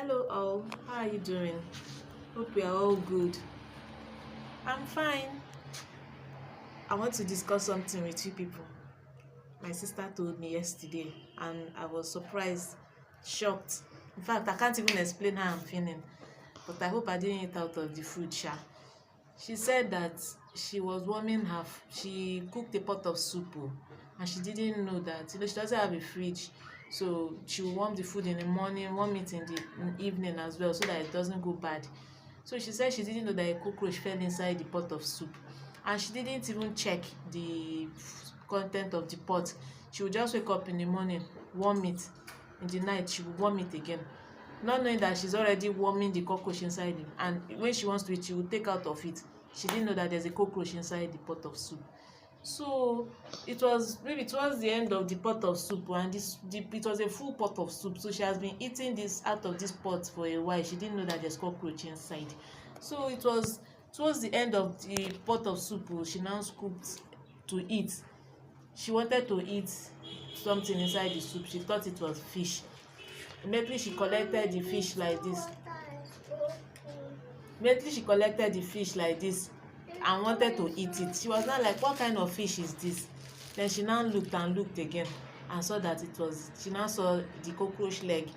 Hello all, how are you doing? Hope we are all good. I'm fine. I want to discuss something with you people. My sister told me yesterday and I was surprised, shocked. In fact, I can't even explain how I'm feeling, but I hope I didn't eat out of the food sha. She said that she was warming her, she cooked a pot of soup and she didn't know that, she doesn't have a fridge. So she will warm the food in the morning, warm it in the evening as well so that it doesn't go bad. So she said she didn't know that a cockroach fell inside the pot of soup and she didn't even check the content of the pot. She would just wake up in the morning, warm it, in the night she would warm it again, not knowing that she's already warming the cockroach inside it, and when she wants to eat she will take out of it. She didn't know that there's a cockroach inside the pot of soup. So it was maybe towards the end of the pot of soup, and it was a full pot of soup, so she has been eating this out of this pot for a while. She didn't know that there's cockroach inside. So it was towards the end of the pot of soup she now scooped to eat. She wanted to eat something inside the soup. She thought it was fish. Immediately she collected the fish like this. And wanted to eat it. She was not like, what kind of fish is this? Then she now looked and looked again and saw that she now saw the cockroach leg.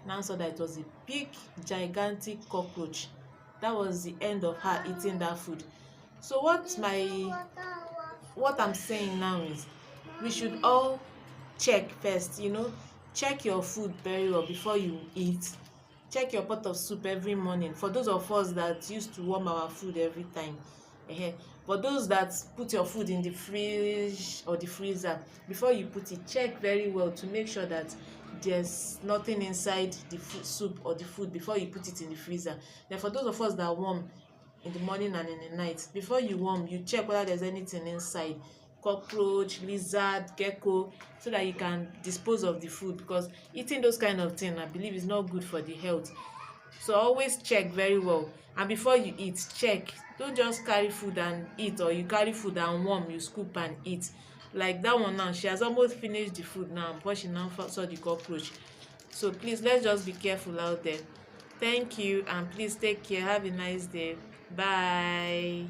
Now saw that it was a big gigantic cockroach. That was the end of her eating that food. So what I'm saying now is, we should all check first, check your food very well before you eat. Check your pot of soup every morning. For those of us that used to warm our food every time, for those that put your food in the fridge or the freezer, before you put it, check very well to make sure that there's nothing inside the soup or the food before you put it in the freezer. Then for those of us that warm in the morning and in the night, before you warm, you check whether there's anything inside, cockroach, lizard, gecko, so that you can dispose of the food, because eating those kind of things, I believe, is not good for the health. So always check very well, and before you eat, check. Don't just carry food and eat, or you carry food and warm, you scoop and eat. Like that one now, she has almost finished the food now before she now saw the cockroach. So please, let's just be careful out there. Thank you, and please take care. Have a nice day. Bye.